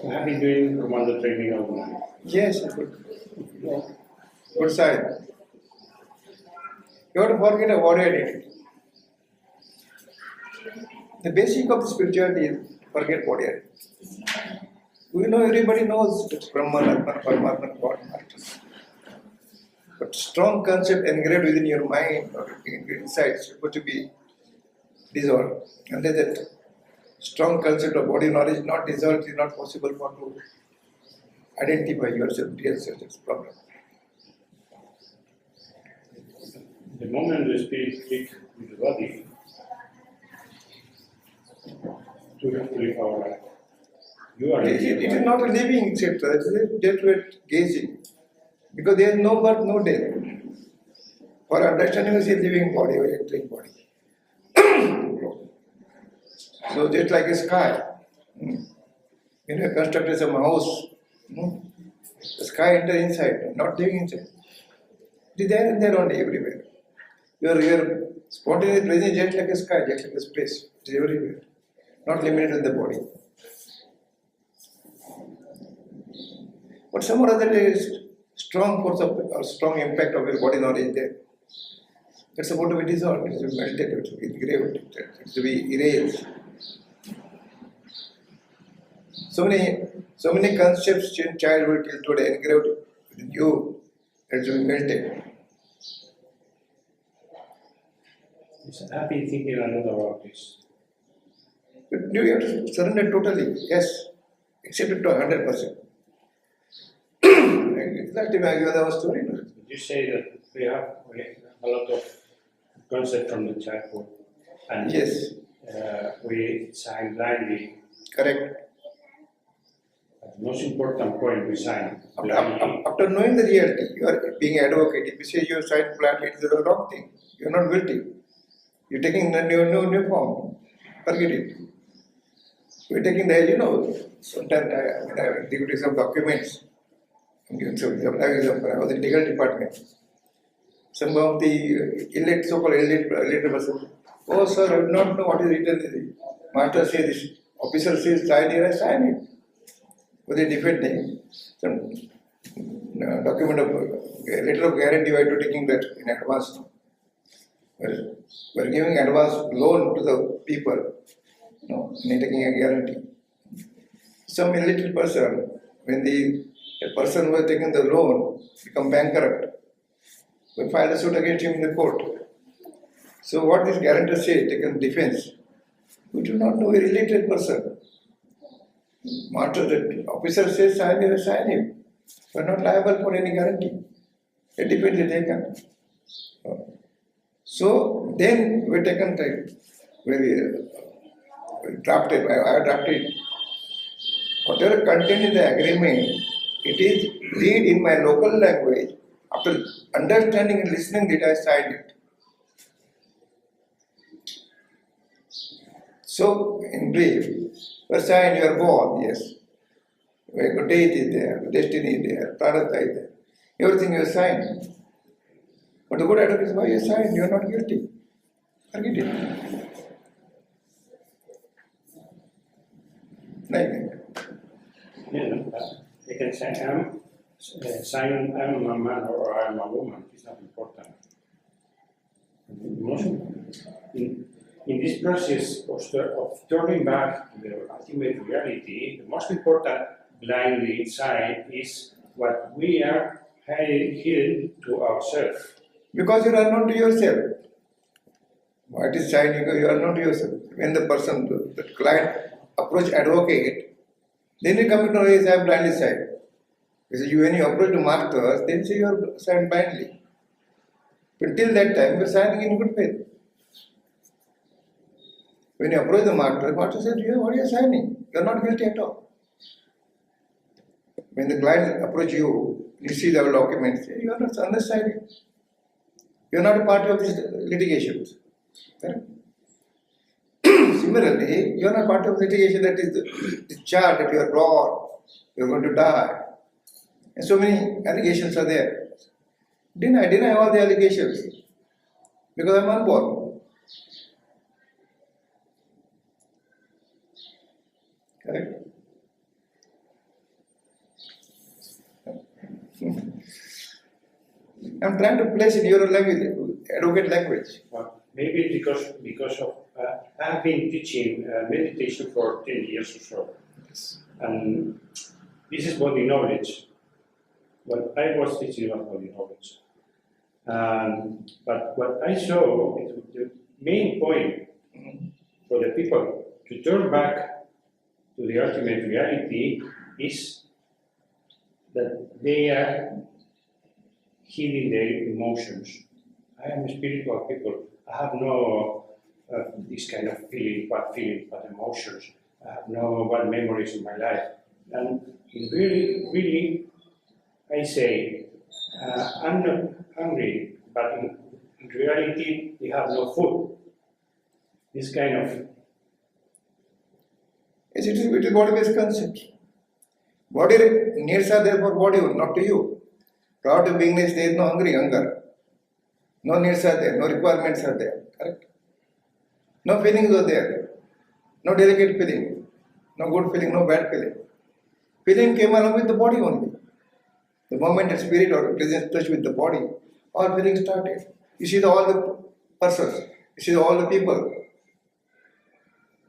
have been doing commando training all night. Yes, good side. You have to forget a warrior identity. The basic of the spirituality is forget warrior. We know everybody knows it's Brahman, Atman, Paramatman, God, Master. But strong concept engraved within your mind or inside is supposed to be dissolved. Unless that strong concept of body knowledge is not dissolved, it is not possible for to identify yourself, real self. That's the problem. The moment the spirit speaks with the body, we have to live our life. You are It is not a living except it is a death gazing. Because there is no birth, no death. For understanding is a living body or a entering body. So just like a sky. When you construct some house, the sky enters inside, not living inside. It is there and there only everywhere. Your spontaneous presence is just like a sky, just like a space. It is everywhere. Not limited to the body. But some or other is strong force of or strong impact of your body knowledge there. It's about to be dissolved, it's to be melted, it's to be engraved, it's to be erased. So many concepts in childhood till today engraved with you, it's to be melted. I've been thinking a lot about this. But do you have to surrender totally? Yes. Accept it to 100%. Exactly, I give our story. You say that we have a lot of concepts from the childhood, and yes, we sign blindly. Correct. But the most important point we sign after knowing the reality, you are being advocate. If you say you sign blindly, it is the wrong thing. You are not guilty. You are taking the new form. Forget it. We are taking the, sometimes I give you some documents. I'm giving some example. I was in legal department. Some of the so-called illiterate person. Oh sir, I do not know what is written. The master says this, officer says sign here, I sign it. With a different name. Some document of letter of guarantee we are taking that in advance. We are giving advance loan to the people. And taking a guarantee. Some illiterate person, when the person who was taking the loan become bankrupt, we filed a suit against him in the court. So what this guarantor says, taken defense, we do not know a related person. Master, the officer says sign him, sign him. We are not liable for any guarantee. A defense is taken. So then we taken time. We drafted, I drafted. Whatever content in the agreement, it is read in my local language. After understanding and listening it, I signed it. So, in brief, you are signed, you are born, yes. Your date is there, destiny is there, pranata is there. Everything you are signed. But the good attitude is why you are signed, you are not guilty. Forget it. Like that. Yeah, they can say I'm a man or I'm a woman. It's not important. In this process of turning back to the ultimate reality, the most important blindly inside is what we are hidden to ourselves. Because you are not to yourself. What is signing? You are not yourself. When the person, the client approach advocate, then you come to know is I am blindly signed. Because when you approach the masters, then say you are signed blindly. But till that time, you are signing in good faith. When you approach the master says, what are you signing? You are not guilty at all. When the client approach you, you see the documents, you are not understanding. You are not a part of this litigation. Correct? Similarly, you are not part of litigation that is the chart that you are born, you are going to die. And so many allegations are there. Deny all the allegations. Because I am unborn. Correct? I'm trying to place in your language, advocate language. Well, maybe because of I've been teaching meditation for 10 years or so, and this is body knowledge. What I was teaching was body knowledge. But what I saw is the main point for the people to turn back to the ultimate reality is that they are healing their emotions. I am a spiritual people. I have no this kind of feeling, but emotions. I have no bad memories in my life. And really, I say, I'm not hungry, but in reality, we have no food. This kind of. Yes, it is body-based concept. Body needs are there for body, not to you. God of beingness, there is no hunger. No needs are there, no requirements are there. Correct? No feelings are there. No delicate feeling. No good feeling, no bad feeling. Feeling came along with the body only. The moment a spirit or presence touch with the body, all feelings started. You see all the persons, you see all the people.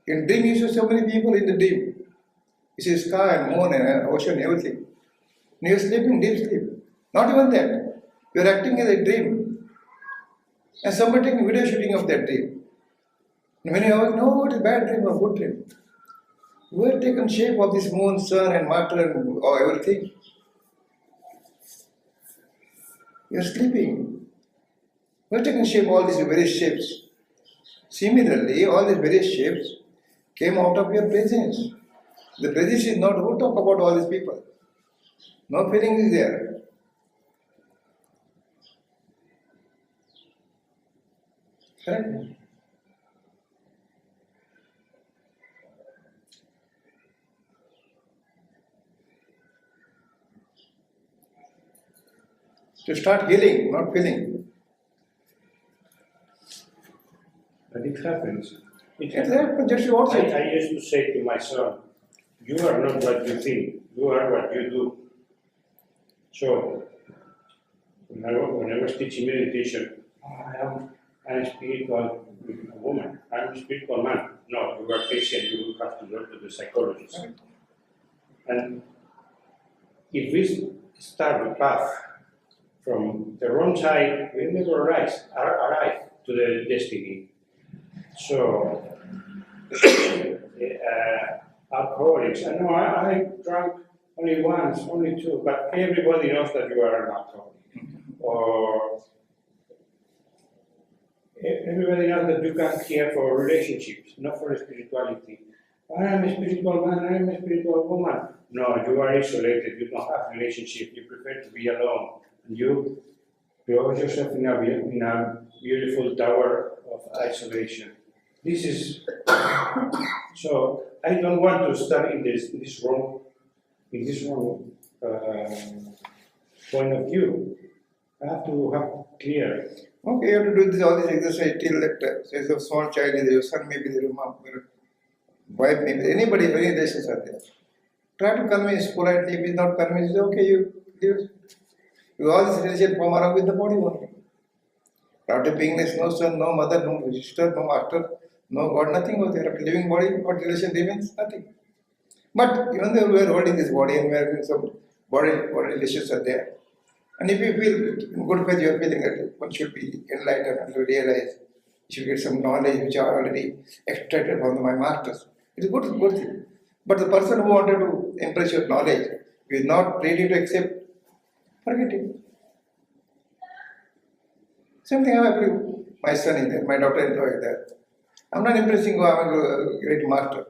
In dream you see so many people in the dream. You see sky and moon and ocean, everything. And you sleep in deep sleep. Not even that. You are acting as a dream. And somebody taking video shooting of that dream. And when you know what is bad dream or good dream, you have taken shape of this moon, sun and matter and everything. You are sleeping. You are taking shape all these various shapes. Similarly, all these various shapes came out of your presence. The presence is not, who talk about all these people? No feeling is there. Correct? To start healing, not feeling. But it happens. It happens, just watch it. I used to say to my son, you are not what you think, you are what you do. So, when I was teaching meditation, I'm a spiritual woman, I'm a spiritual man. No, you are patient, you have to go to the psychologist. And if we start the path from the wrong side, we never arrive to the destiny. So, alcoholics, I know I drank only once, only two, but everybody knows that you are an alcoholic. Or everybody knows that you come here for relationships, not for spirituality. I am a spiritual man, I am a spiritual woman. No, you are isolated, you don't have relationship, you prefer to be alone. And you close yourself in a beautiful tower of isolation. This is so. I don't want to start in this wrong point of view. I have to have clear. Okay, you have to do this, all this exercise till that says a small child is your son, maybe your mom, your wife, maybe anybody, many relations are there. Try to convince politely. If it's not convinced, okay, you leave. You all this relation form around with the body only. After beingness, no son, no mother, no sister, no master, no God, nothing was there. After living body, what relation remains? Nothing. But even though we are holding this body and we are having some body relations are there. And if you feel in good faith, you are feeling that one should be enlightened and realize, you should get some knowledge which are already extracted from my masters. It's a good thing. But the person who wanted to impress your knowledge, who is not ready to accept, forget it. Same thing happened with my son is there, my daughter-in-law is there. I'm not impressing you, I'm a great master.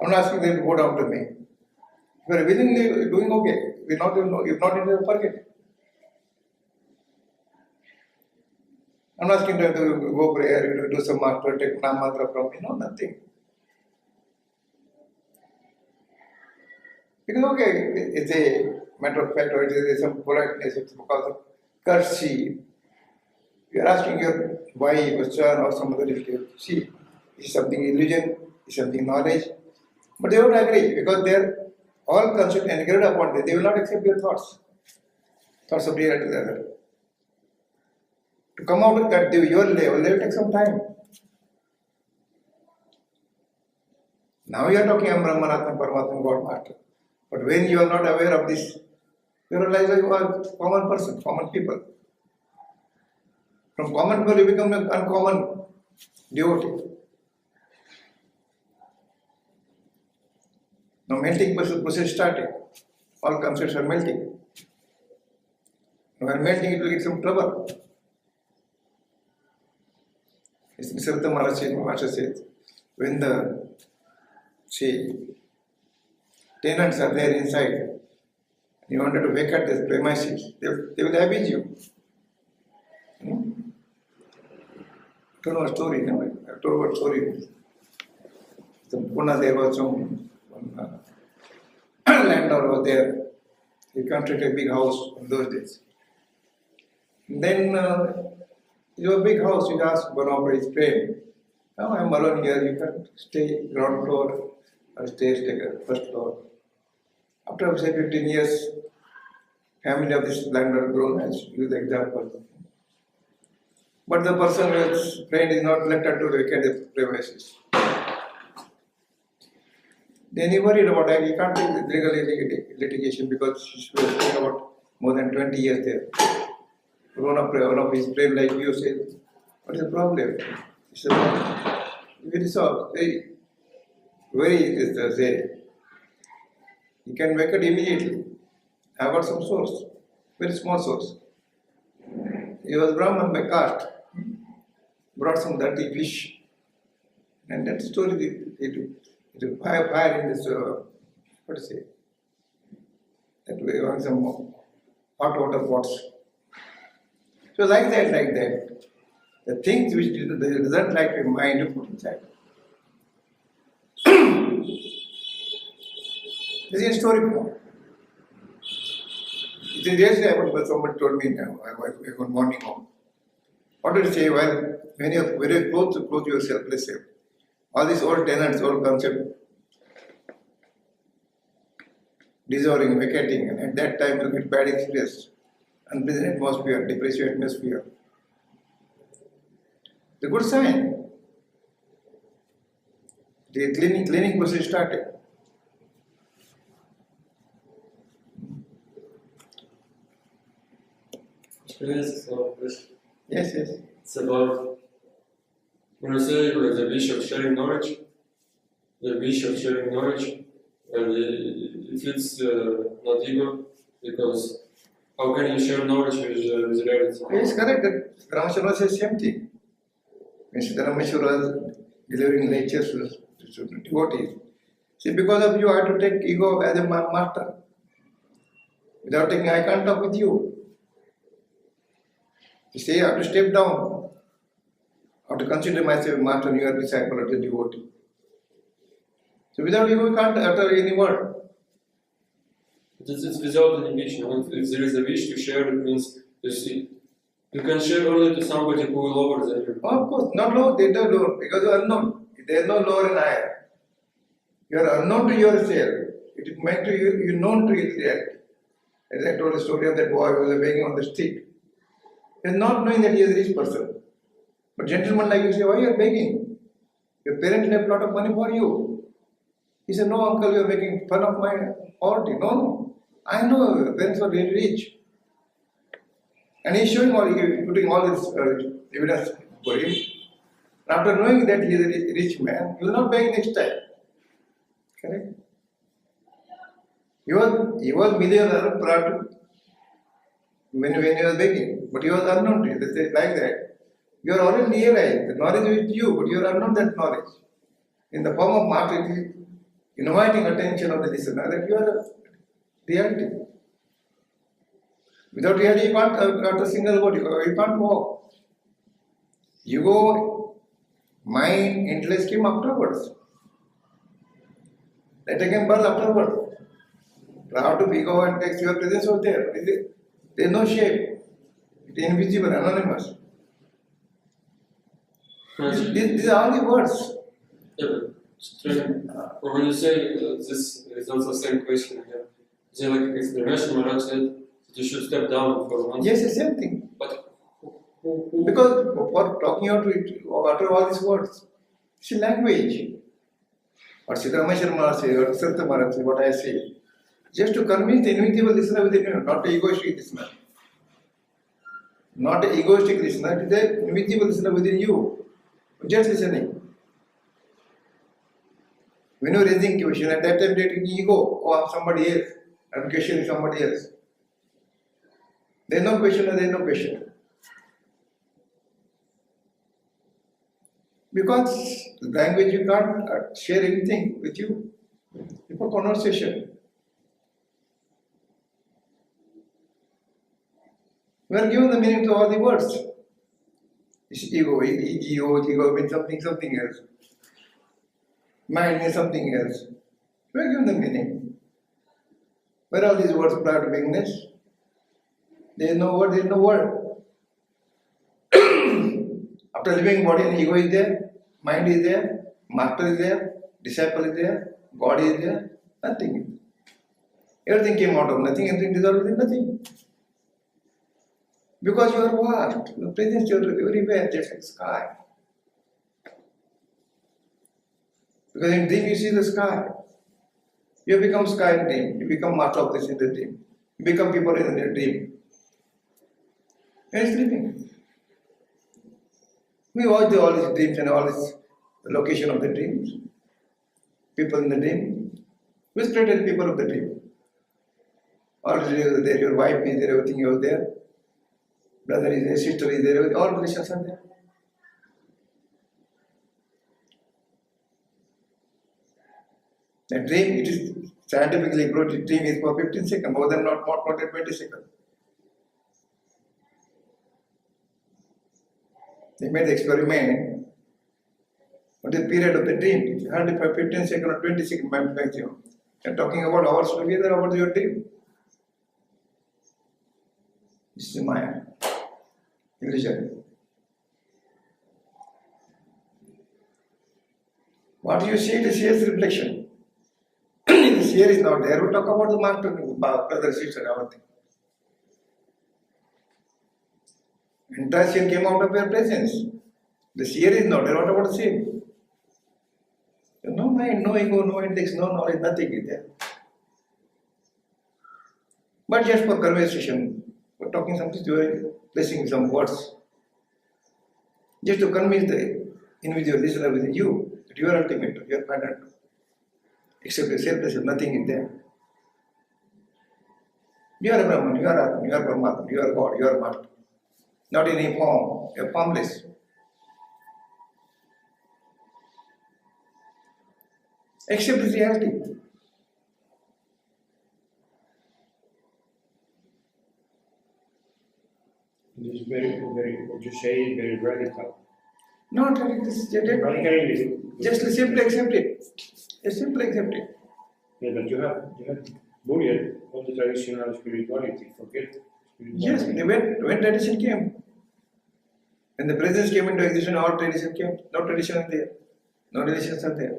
I'm not asking them to go down to me. If you are willingly doing okay, if not into forget it. I'm not asking them to go prayer, do some master, take Nam mantra from me, no, nothing. Because okay, it's a matter of fact, or it is some politeness, it's because of courtesy. You are asking your wife or son or some other relative, see, is something illusion, is something knowledge. But they don't agree because they are all concept and agreed upon it. They will not accept your thoughts. Thoughts of reality rather. To come out of that, your level, it will take some time. Now you are talking about Brahmanatma, Paramatma, God Master. But when you are not aware of this, you realize that you are a common person, common people. From common people, you become an uncommon devotee. Now melting process started. All concepts are melting. When melting, it will get some trouble. As Mr. Maharaj says, when the tenants are there inside, you wanted to vacate the premises, they will abuse you. I don't know a story, no? I told what story. In Pune, there was some landlord was there. He constructed a big house in those days. Then, your big house, you ask one of his friend, "Oh, I'm alone here, you can stay ground floor, or stay first floor." After say 15 years, family of this landlord grown, as use the example. But the person whose friend is not elected to vacate the premises. Then he worried about that. He can't take legal litigation because he was staying about more than 20 years there. One of his friend like you said, "What is the problem?" He said, "Very solved. Very say. You can vacate immediately. I got some source, very small source. He was Brahman by caste. Brought some dirty fish. And that story, it fire in this, what to say, that way on some hot water pots. So like that, the things which doesn't like your mind to put inside. This is a story form. It is yesterday when somebody told me, I was one morning home. What did you say? Well, when you are very close to yourself, let's say, all these old tenants, old concept, dissolving, vacating, and at that time you get bad experience, unpleasant atmosphere, depressive atmosphere. It's a good sign. The cleaning process started. Yes. It's about when you say the wish of sharing knowledge, and if it's not ego, because how can you share knowledge with reality? Yes, correct. Rameshwara says same thing. When Rameshwara was delivering lectures to devotees, see, because of you, I have to take ego as a master. Without taking, I can't talk with you. You say, I have to step down. I have to consider myself master and you are disciple of the devotee. So without ego, you can't utter any word. It's without any wish. If there is a wish to share, it means you can share only to somebody who is lower than you. Oh, of course, not low, they don't know, because you are unknown. There is no lower and higher. You are unknown to yourself. It is meant to you known to its reality. As I told the story of that boy who was begging on the street. He is not knowing that he is a rich person. But gentlemen like you say, why you are begging? Your parents left a lot of money for you. He said, no uncle, you are making fun of my poverty. No. I know your parents are very rich. And he is showing putting all this evidence for him. And after knowing that he is a rich man, he will not beg next time. Correct? He was millionaire prior to when he was begging, but he was unknown to you. They say like that. You are already realized, the knowledge is with you, but you are unknown that knowledge. In the form of matter, inviting attention of the listener that you are reality. Without reality, you can't utter a single word, you can't walk. You go, mind, intellect came afterwards. That again birth afterwards. Prior to ego and text, your presence was there. There is no shape. It is invisible, anonymous. These are all the words. Yeah, but when you say this is also the same question here. Is there like explanation Maharaj said that you should step down for once? Yes, the same thing. But Because for talking out to it, utter all these words, it's a language. What Sri Rama Sharma say, or Sarta Maharaj say, what I say, just to convince the invisible listener within you, not the egoistic listener. Not an egoistic listener, it is the invisible listener within you. Just listening. When you are raising question, at that time there is ego, oh I'm somebody else, I'm questioning somebody else. There is no questioner, there is no question. Because language you can't share anything with you. It's a conversation. We are given the meaning to all the words. It's ego, ego means something else. Mind means something else. We are given the meaning. Where all these words apply to beingness? There is no word, there is no word. After living body and ego is there, mind is there, master is there, disciple is there, God is there, nothing. Everything came out of nothing, everything dissolved in nothing. Because you are vast, your presence is everywhere, just like sky. Because in dream you see the sky. You become sky in dream, you become master of this in the dream, you become people in the dream. And sleeping. We watch all these dreams and all this location of the dreams. People in the dream. We spread people of the dream. Already you are there, your wife is there, everything you are there. Brother is there, sister is there, all relations are there. The dream, it is scientifically proved, dream is for 15 seconds, more than 20 seconds. They made the experiment. What is the period of the dream? If you had it for 15 seconds or 20 seconds maximum. You are talking about hours together about your dream. This is Maya. Illusion. What you see, the seer's reflection. If the seer is not there, we talk about the master, brother, sister, everything. Entire scene came out of your presence. The seer is not there, what about the seer? No mind, no ego, no index, no knowledge, nothing is there. But just for conversation, we're talking something, we're placing some words. Just to convince the individual listener within you that you are ultimate, you are final. Except the selfless, nothing is there. You are Brahman, you are Atman, you are Paramatma, you are God, you are Master. Not in any form, you are formless. Accept the reality. It is very, what you say is very radical. Not radical, just simply accept it. Just simply accept it. Yeah, but you have buried all the traditional spirituality, forget spirituality. Yes, when tradition came, when the presence came into existence, all tradition came. No tradition is there. No relations are there.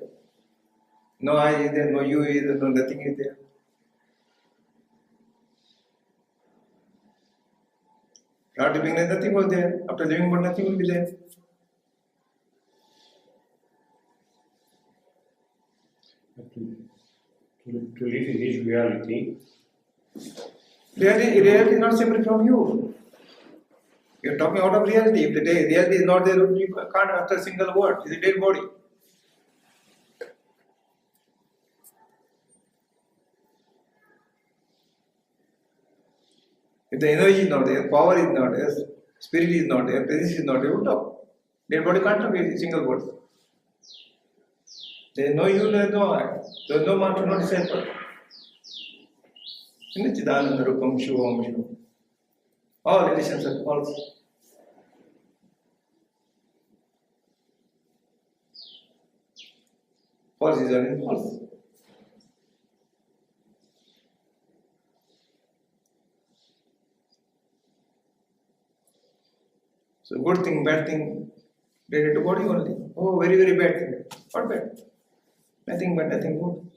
No I is there, no you is there, no nothing is there. After living there, nothing was there. After living but nothing will be there. But to live in this reality. Reality is not separate from you. You are talking out of reality. If the reality is not there, you can't utter a single word. It's a dead body. If the energy is not there, power is not there, spirit is not there, presence is not there, you talk. Dead body can't talk a single word. There is no you, there is no I. There is no master, no disciple. Chidananda Rupam Shivam Shivam. All relations are false. False is only false. So good thing, bad thing, related to body only. Oh, very, very bad thing. What bad? Nothing bad, nothing good.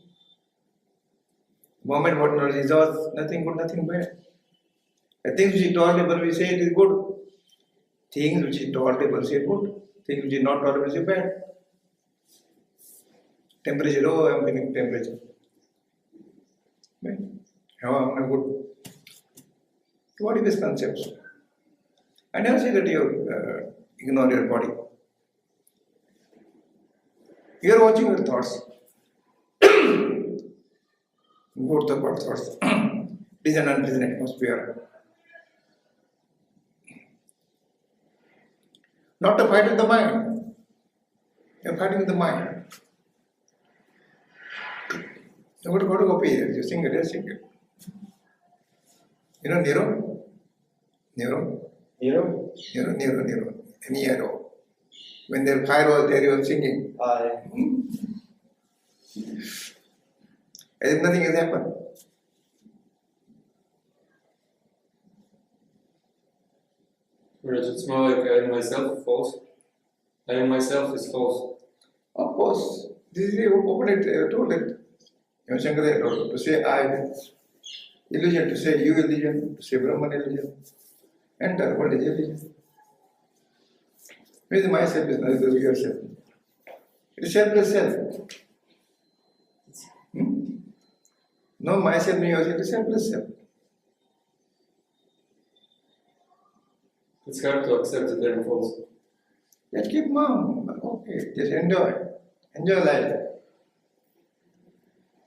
Moment what knowledge is ours, nothing good, nothing bad. The things which is tolerable, we say it is good. Things which is tolerable, say good. Things which is not tolerable, say bad. Temperature, oh, I am feeling temperature. Right? How am I good? What is this concept? I never say that you ignore your body. You are watching your thoughts. Good or bad thoughts. Pleasant and unpleasant atmosphere. Not to fight with the mind. You are fighting with the mind. You got to go pay. You sing it, sing it. You know Nero? Nero? Nero? Nero. Any arrow. When their fire was there, he was singing. As if nothing has happened. Whereas it's more like I am myself false. I am myself is false. Of course, this is the opponent told it. Shankara told to say I illusion, to say you illusion, to say Brahman illusion. Enter, what is illusion? With myself is not yourself. It is selfless self. No myself, no yourself, it is selfless self. It's hard to accept that I am false. Just keep mum. Okay, just enjoy. Enjoy life.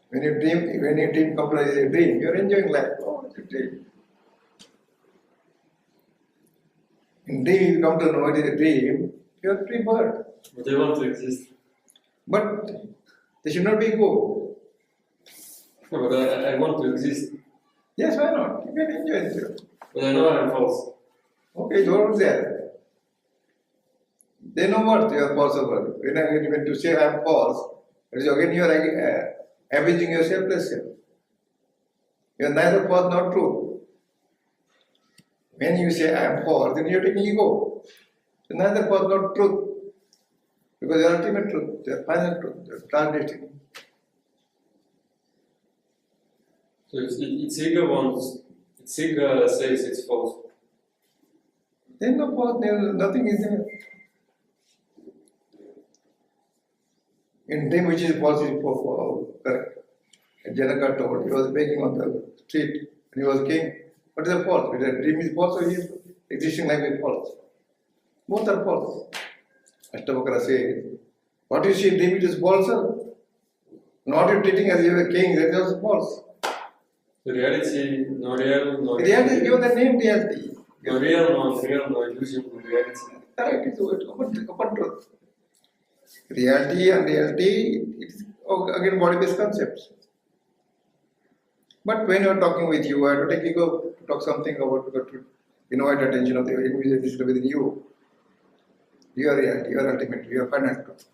When you dream compromises a dream, you are enjoying life. Oh, it's a dream. In dream, you come to know it is a dream, you are free bird. But I want to exist. But there should not be ego. No, but I want to exist. Yes, why not? You can enjoy it. But I know I am false. Okay, don't there. They know what you are false over. When to say I am false, it is again you are avenging your selfless self. You are neither false nor true. When you say I am false, then you are taking ego. So neither false nor truth. Because the ultimate truth, the final truth, the last destiny. So its ego says it's false. Then no false, nothing is there. In dream which is false is correct. Janaka told, he was begging on the street and he was king. What is the false? Whether dream is false or his existing life is false. Both are false. Ashtavakra says, what you see in dream it is false, sir. Not you treating as you are a king, that is also false. The reality, no real, no Reality is given the name reality. no real, no unreal, no illusion, no reality. Correct, it is open truth. Reality and reality, it is again body-based concepts. But when you are talking with you, I have to take ego to talk something about to invite attention of the individual within you. You are reality, you are ultimate, you are final truth.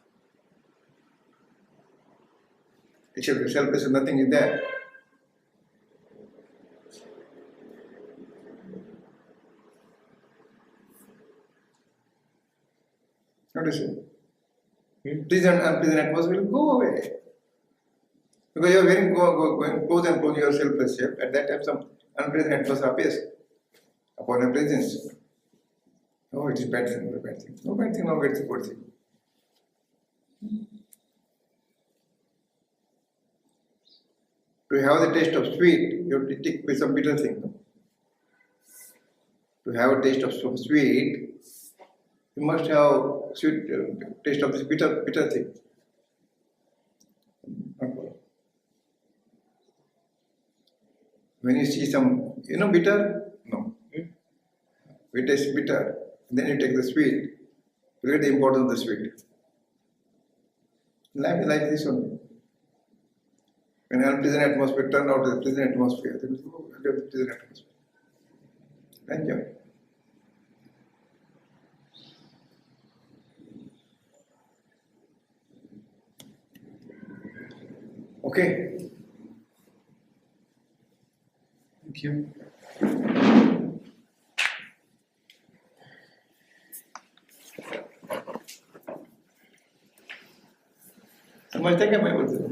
It shall be selfless and nothing is there. What do you say? Pleasant and unpleasant atmosphere will go away. Because you are going close and close your selfless self, at that time some unpleasant atmosphere appears upon your presence. Oh, it is bad thing, no bad thing. No bad thing, no good thing. To have the taste of sweet, you have to take with some bitter thing. To have a taste of some sweet, you must have sweet taste of this bitter thing. When you see some, bitter? No. We taste bitter, then you take the sweet. You get the importance of the sweet. Life is like this only. When unpleasant atmosphere turn out as a pleasant atmosphere, then you have a pleasant atmosphere. Enjoy. Okay. Thank you. समझते क्या मैं बोलते